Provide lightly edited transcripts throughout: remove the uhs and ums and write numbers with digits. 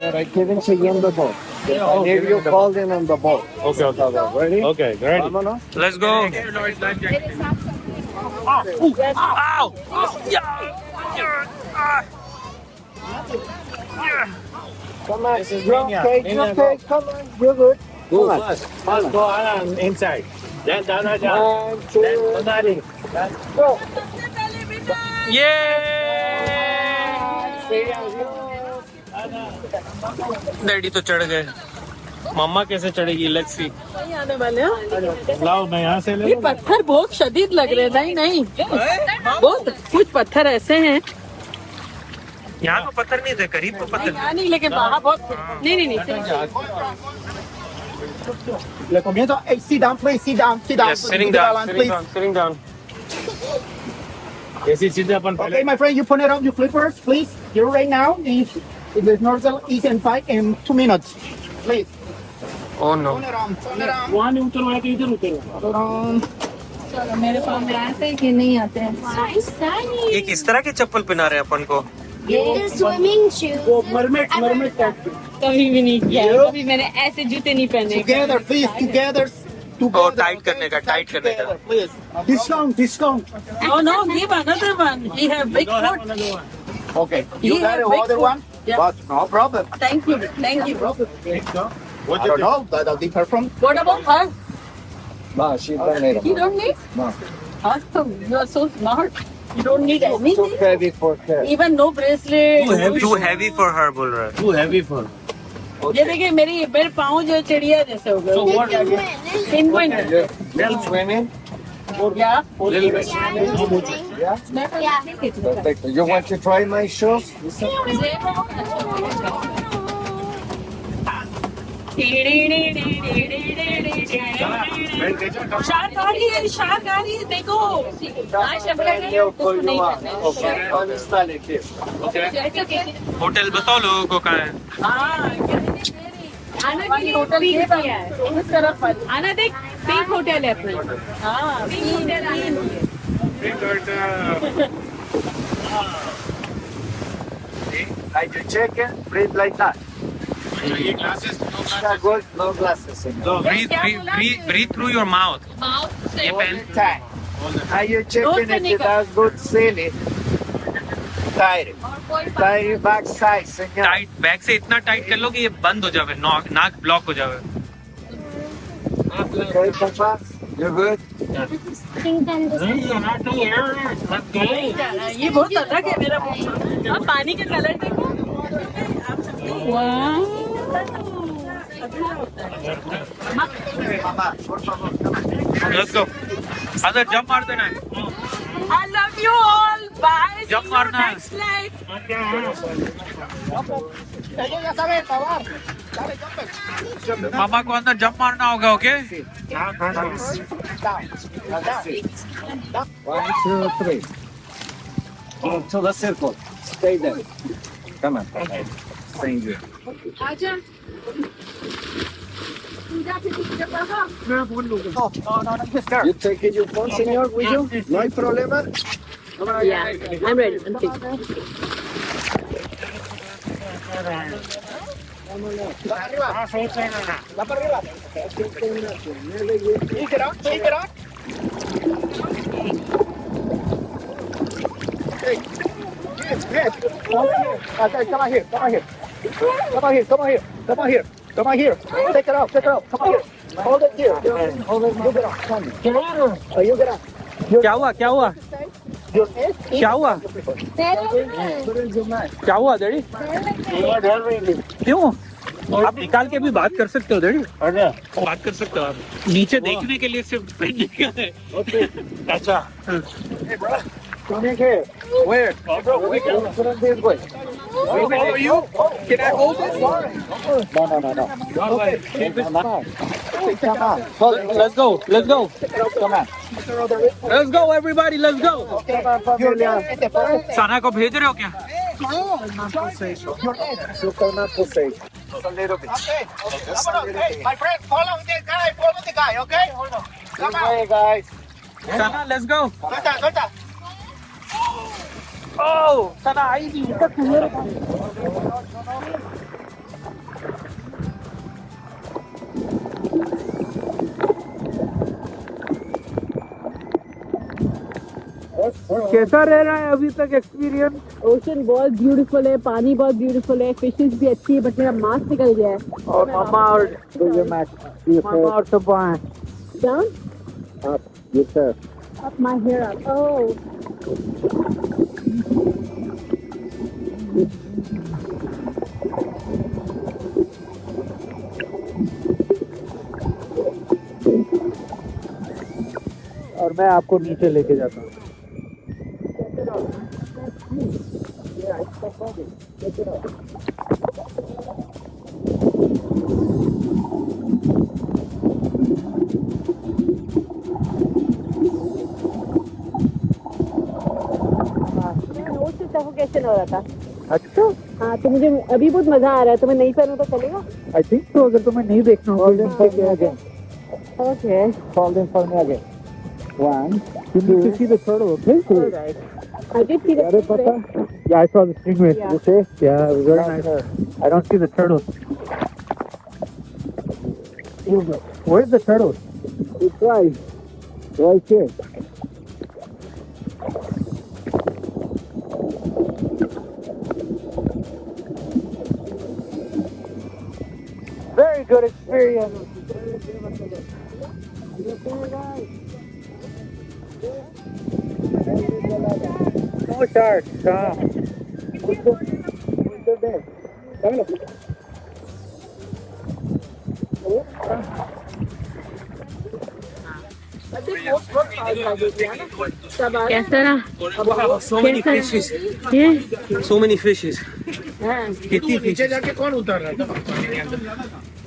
Queden siguiendo boat. And if you fall in on the boat. Okay, okay. Ready? Okay, ready. Vámonos. Let's go. Ow! Come on. This is You're Nina. okay. Nina, You're okay. Come on. You're good. Go Come on. first. First go Alan inside. Then Dana down. 1, 2, Then Manali. go. ये daddy तो चढ़ गए मम्मा कैसे चढ़ेगी let's see नहीं आने वाले हैं। लाओ मैं यहाँ से ले ये लूँ। पत्थर बहुत शदीद लग रहे हैं। नहीं नहीं, बहुत कुछ पत्थर ऐसे हैं। यहाँ तो पत्थर नहीं थे करीब तो पत्थर यहाँ नहीं, लेकिन वहाँ बहुत। नहीं नहीं नहीं, Le comienzo. Hey, sit down, please. Sit down. Sit down. Yes, sitting down, sitting down. ऐसी चीजें अपन Okay, पहले my friend, you put it on your flippers, please. You're right now. If the snorkel is in 2 minutes, please. Oh no Turn it on. Turn it on. वहाँ नहीं उतरवाया तो इधर उतरो। Turn it on. मेरे पास में आते हैं कि नहीं आते हैं। ये किस तरह की चप्पल पहना रहे हैं अपन को They're swimming shoes. Oh, mermaid type. कभी भी नहीं किया है, कभी मैंने ऐसे जूते नहीं पहने। Together, please. Together. और टाइट करने का टाइट करने का Together, please. Discount. No no, give another one. He have big foot. Okay. You Yeah, got a big other foot. one? Yeah. But no problem. Thank you, thank you. I don't know. That'll differ from. What about her? No, she don't need You them. don't need? No. Awesome. You are so smart. You don't need Too anything. heavy for her. Even no bracelet. Too heavy for her बोल रहा है Too heavy for. ये देखिए मेरे पाँव जो चिड़िया जैसे हो So गए। what? Penguin. Little swimming? Yeah. Little bit. Yeah? Yeah. Perfect. You want to try my shoes? Shark आ रही है, शार्क आ रही है, देखो। होटल बताओ लोगों को कहाँ है होटल ये है इस तरफ आना देख। पिंक होटल है अपना। हाँ, pink hotel Like you check it, breathe like that. ये glasses, no Yeah, glasses. good. No glasses. breathe through your mouth ये pen Time. Are you checking if it has good ceiling? Tie it. Tie it back side, senor. Tight bag से इतना tight कर लो कि ये बंद हो जावे नाक ब्लॉक हो जावे Okay, Papa? You're good? ये बहुत अलग है मेरा। अब पानी का कलर देखो। वाह। Mama, por favor. Let's go other jump मार देना है I love you all. Bye. Jump See you मारना है। next life. Ya sabes, Tabar. मामा को अंदर जंप मारना होगा okay Down. Down. 1, 2, 3. Go to the circle. Stay there. Come on. Thank you. आजा। No, just there. You take your phone, senor, with you? No hay problema? Yeah, I'm ready. I'm ready. Va para arriba. Va para arriba. Shake it out. Shake it out. Hey. Yes, yes. Okay, come on here. Come on here. Come on here. Come on here. Come on here. Come on here. Take it out. Take it out. Come on here. Hold it here. Hold it. You get out. Come on. Oh, you get out. क्या हुआ Your head. क्या हुआ क्या हुआ daddy क्यों आप निकाल के भी बात कर सकते हो डैडी बात कर सकते हो आप नीचे देखने के लिए सिर्फ पहनने का है अच्छा Hey, bro. Come in here. Where? Put it this way. Follow you. Can I hold this? No. Okay. Come on. Hold it. let's go Come on. let's go everybody let's go Come on, familia. सना को भेज रहे हो क्या Superman Posey. Just a little bit. Okay. Hey, my friend, follow this guy. Follow the guy, okay? Hold on. This way, guys. Sana let's go Suelta. oh सना आई नहीं कैसा रह रहा है अभी तक एक्सपीरियंस? ओशन बहुत ब्यूटीफुल है, पानी बहुत ब्यूटीफुल है, फिशेस भी अच्छी है, बट मेरा मास्क निकल गया है। और मामा और सब वहाँ हैं। Down? Up. Yes, sir. Up my hair up. Oh. और मैं आपको नीचे लेके जाता हूँ। सफोकेशन हो रहा था। अच्छा, हाँ, तो मुझे अभी बहुत मजा आ रहा है। तो मैं नहीं पहनूं तो चलेगा? आई थिंक तो अगर तुम्हें नहीं देखना होगा Okay. Hold in for me again. 1, you need to see the turtle, okay? Alright. I did see the अरे पता? Yeah, I saw the stingray. Yeah. You see? Yeah, it was very nice. I don't see the turtle. Where's the turtle? it's right here. Very good experience. No sharks. कैसा रहा? Wow, so many fishes. ये So many fishes. हाँ, कितनी नीचे fishes? जाके कौन उतर रहा था पानी के अंदर?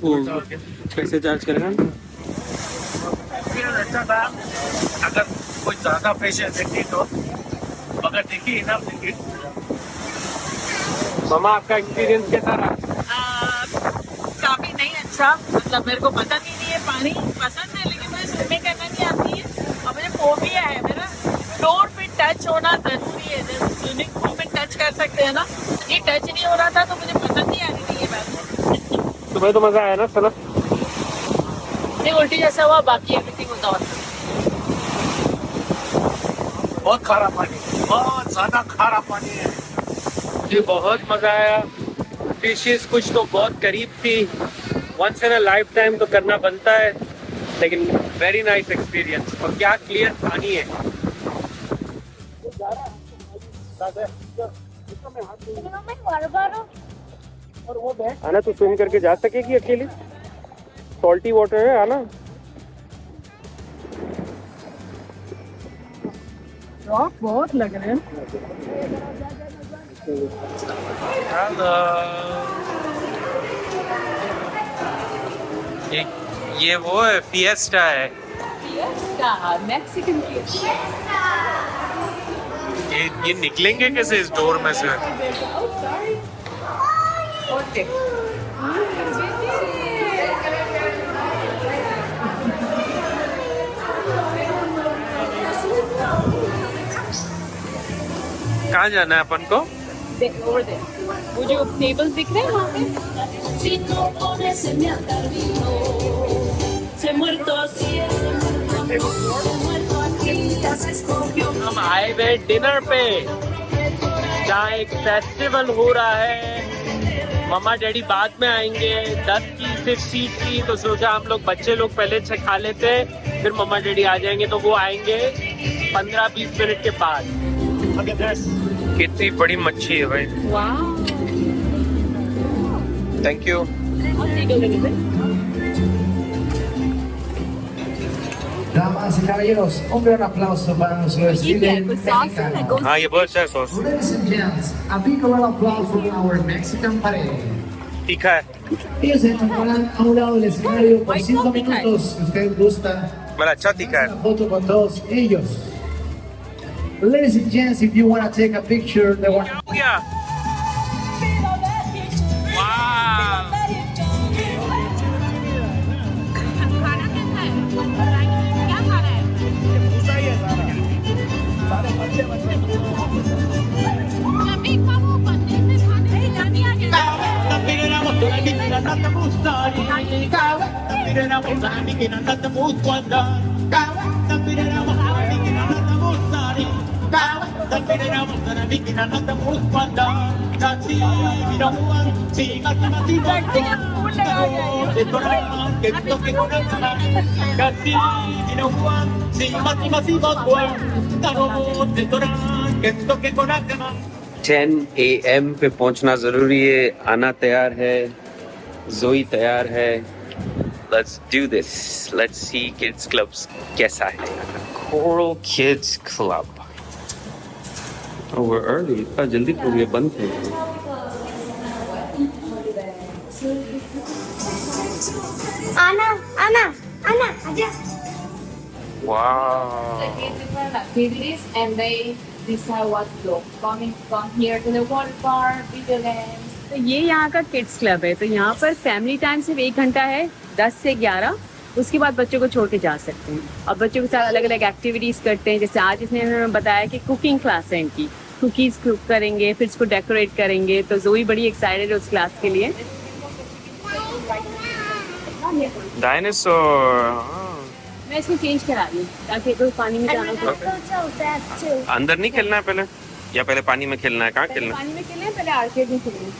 वो पैसे चार्ज करेगा? एक्सपीरियंस अच्छा था। अगर कोई ज्यादा पेशेंस देखी तो अगर देखी ना देखी। मामा आपका एक्सपीरियंस कैसा रहा? काफी नहीं अच्छा, मतलब मेरे को पसंद ही नहीं है, पानी पसंद है लेकिन मुझे स्विमिंग करना नहीं आती है और मुझे फोबिया है। मेरा फ्लोर पे टच होना जरूरी है, जैसे स्विमिंग पूल में टच कर सकते हैं ना, ये टच नहीं हो रहा था तो मुझे पसंद नहीं आ रही थी ये बात। तुम्हें तो मजा आया ना? चलो। नहीं, उल्टी जैसा हुआ, बाकी एवरीथिंग होता और बहुत खारा पानी, बहुत ज्यादा खारा पानी है। मुझे बहुत मजा आया। फिशेस कुछ तो बहुत करीब थी। Once in a lifetime तो करना बनता है, लेकिन वेरी नाइस एक्सपीरियंस। और क्या क्लियर पानी है। आना तो स्विम करके जा सकेगी अकेली? सॉल्टी वाटर है, आना। रॉक बहुत लग रहे हैं। ये वो है, फिएस्टा है। मैक्सिकन ये निकलेंगे कैसे इस डोर में से? कहाँ जाना है अपन को? वो जो टेबल्स दिख रहे हैं वहाँ पे, हम आए हुए डिनर पे, जहाँ एक फेस्टिवल हो रहा है। मम्मा डैडी बाद में आएंगे, 10 की सिर्फ सीट थी तो सोचा हम लोग बच्चे लोग पहले से खा लेते, फिर मम्मा डैडी आ जाएंगे। तो वो आएंगे 15-20 मिनट के बाद। कितनी बड़ी मच्छी है भाई। Thank you. Damas y caballeros, un gran aplauso para nuestro desfile mexicano. हाँ, ये बहुत अच्छा है sauce. Ladies and gents, a big round of applause for our Mexican parade. तीखा है। Ellos se encontrarán a un lado del escenario por 5 minutos, si ustedes gustan. बड़ा अच्छा तीखा है। Una foto con todos ellos. Ladies and gents, if you want to take a picture, they want हो गया। वाह। 10 AM पे पहुंचना जरूरी है. आना तैयार है, जोई तैयार है. Let's do this. Let's see kids clubs कैसा है. Coral Kids Club. Oh, we're early. इतना जल्दी क्यों ये बंद है? Anna, Aja. Wow. Different activities and they decide what to do. Come here to the water park, video games. तो ये यहाँ का किड्स क्लब है. तो यहाँ पर फैमिली टाइम सिर्फ 1 घंटा है, 10 से 11. उसके बाद बच्चों को छोड़ के जा सकते हैं और बच्चों के साथ अलग अलग एक्टिविटीज करते हैं. जैसे आज इसने हमें बताया कि कुकिंग क्लास है इनकी. कुकीज कुक करेंगे, फिर इसको डेकोरेट करेंगे. तो जोई बड़ी एक्साइटेड है उस क्लास के लिए. Dinosaur. मैं इसको चेंज करा रही हूँ ताकि कोई पानी में जाना हो. अंदर नहीं खेलना है पहले, या पहले पानी में खेलना है? कहाँ खेलना है? पानी में खेलें, पहले आर्केड में खेलें.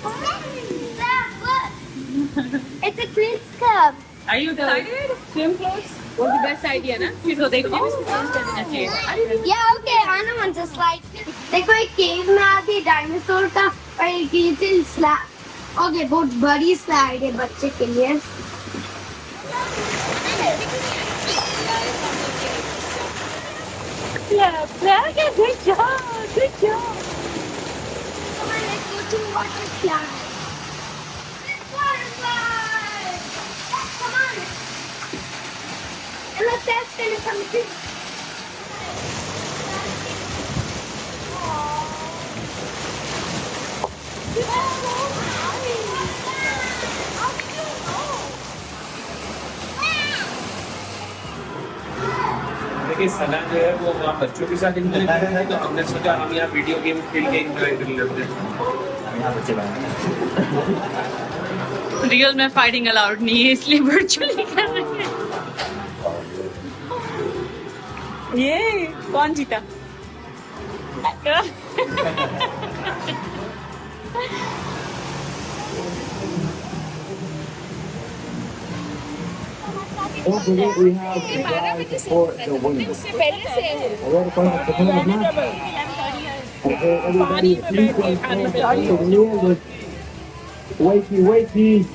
It's a kids club. Are you excited? Swim clothes was the best idea, ना? फिर तो देखो इसको चेंज कर देना चाहिए. Yeah, okay. Anna wants a slide. देखो एक केव में आके डायनासोर का और एक ये स्लाइड. ओके, बहुत बड़ी स्लाइड है बच्चे के लिए. Yeah, good job, good job. Come on, let's go to water slide. Water slide. Come on. And let's ask them to come too. देखिए सना जो है वो वहाँ बच्चों के साथ इंजॉय कर रहा है, तो हमने सोचा हम यहाँ वीडियो गेम खेल के इंजॉय कर लेते हैं. रियल में फाइटिंग अलाउड नहीं है, इसलिए वर्चुअली कर रहे हैं. ये कौन जीता? Don't forget we have the guys for the winners. Everybody, please control. Wakey, wakey.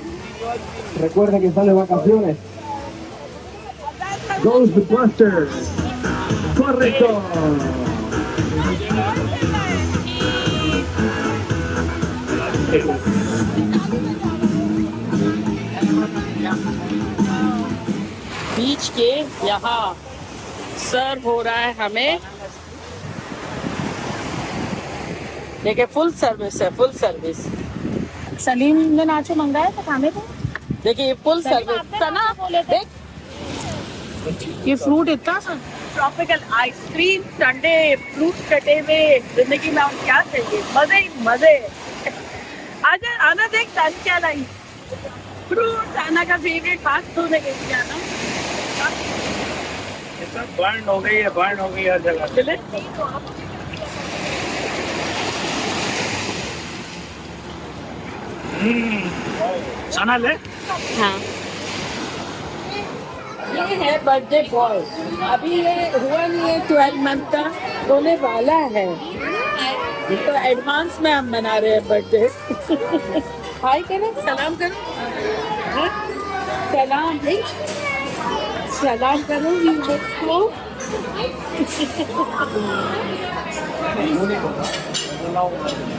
Recuerda que están de vacaciones. Ghostbusters. Correcto. बीच के यहाँ सर्व हो रहा है हमें. देखिए फुल सर्विस है, फुल सर्विस. सलीम ने नाचो मंगाया था खाने को. देखिए फुल सर्विस सना. देख ये फ्रूट इतना सा ट्रॉपिकल आइसक्रीम, संडे फ्रूट कटे हुए. जिंदगी में हम क्या चाहिए, मजे ही मजे. आजा आना, देख तानी क्या लाई. फ्रूट आना का फेवरेट. फास्ट फूड है क्या आना. बर्न हो गई है, बर्न हो गई हर जगह. चले सना ले. हाँ, ये है बर्थडे बॉय. अभी ये हुआ नहीं है, 12 मंथ का होने वाला है. तो एडवांस में हम मना रहे हैं बर्थडे. हाय करो, सलाम करो. हाँ? सलाम सलाम करो को.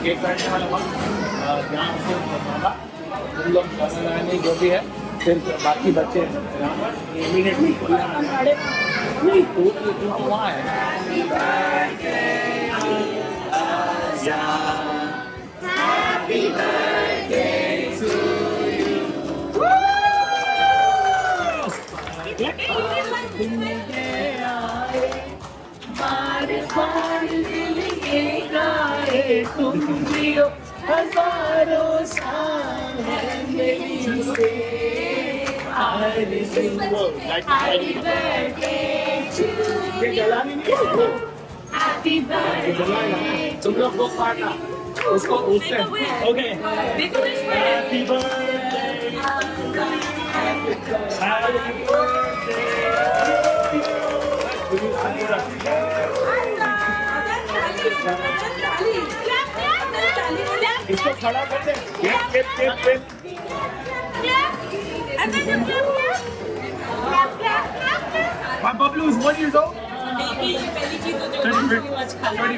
केक काटने वाला वक्त यहाँ से होगा. तुम लोग खाना लगाने जो भी है, फिर बाकी बच्चे यहाँ पर इमीडिएटली वहाँ हजारों साल है मेरी से. Happy birthday to you. तुम लोग वो काटना उसको उससे ओके हैप्पी बर्थडे इसको खड़ा कर दे My Bablu is 1 year old.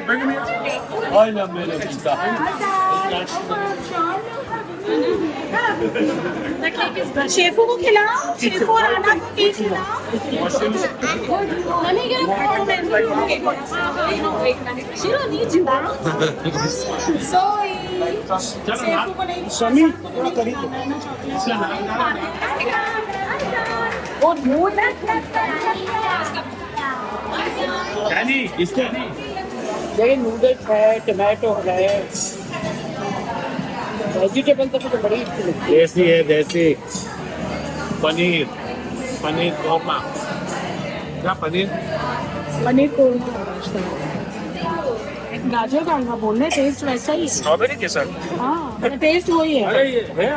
Bring him here. I love मेरे पिता. शेफू को खिलाओ, शेफू और आना को केक खिलाओ। मम्मी क्या शिरो नहीं जिंदा। शेफू को नहीं। शमी थोड़ा करीब लो. और मुंह ना नहीं इसको नहीं. देखिए नूडल्स है, टमाटो है, वेजिटेबल तो मुझे बड़ी अच्छी लगती है। देसी है देसी. पनीर कोरमा. क्या पनीर को गाजर का हलवा बोलने टेस्ट वैसा ही। स्ट्रॉबेरी के साथ. हाँ टेस्ट वही है। अरे ये है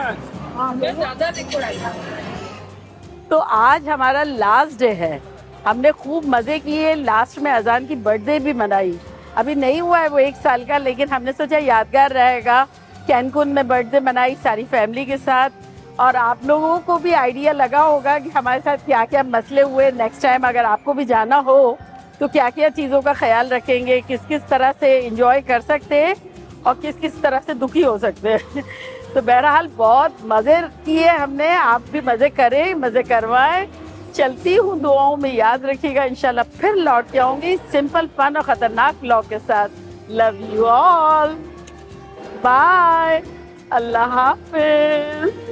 ज्यादा देखो। तो आज हमारा लास्ट डे है। हमने खूब मज़े किए। लास्ट में अजान की बर्थडे भी मनाई। अभी नहीं हुआ है वो 1 साल का, लेकिन हमने सोचा यादगार रहेगा। कैनकुन में बर्थडे मनाई सारी फैमिली के साथ। और आप लोगों को भी आइडिया लगा होगा कि हमारे साथ क्या क्या मसले हुए। नेक्स्ट टाइम अगर आपको भी जाना हो तो क्या क्या चीज़ों का ख्याल रखेंगे, किस किस तरह से एंजॉय कर सकते हैं और किस किस तरह से दुखी हो सकते हैं। तो बहरहाल बहुत मज़े किए हमने। आप भी मज़े करें, मज़े करवाएं। चलती हूँ, दुआओं में याद रखिएगा। इंशाल्लाह फिर लौट के आऊँगी सिंपल फन और ख़तरनाक व्लॉग के साथ। लव यू ऑल, बाय, अल्लाह हाफिज़।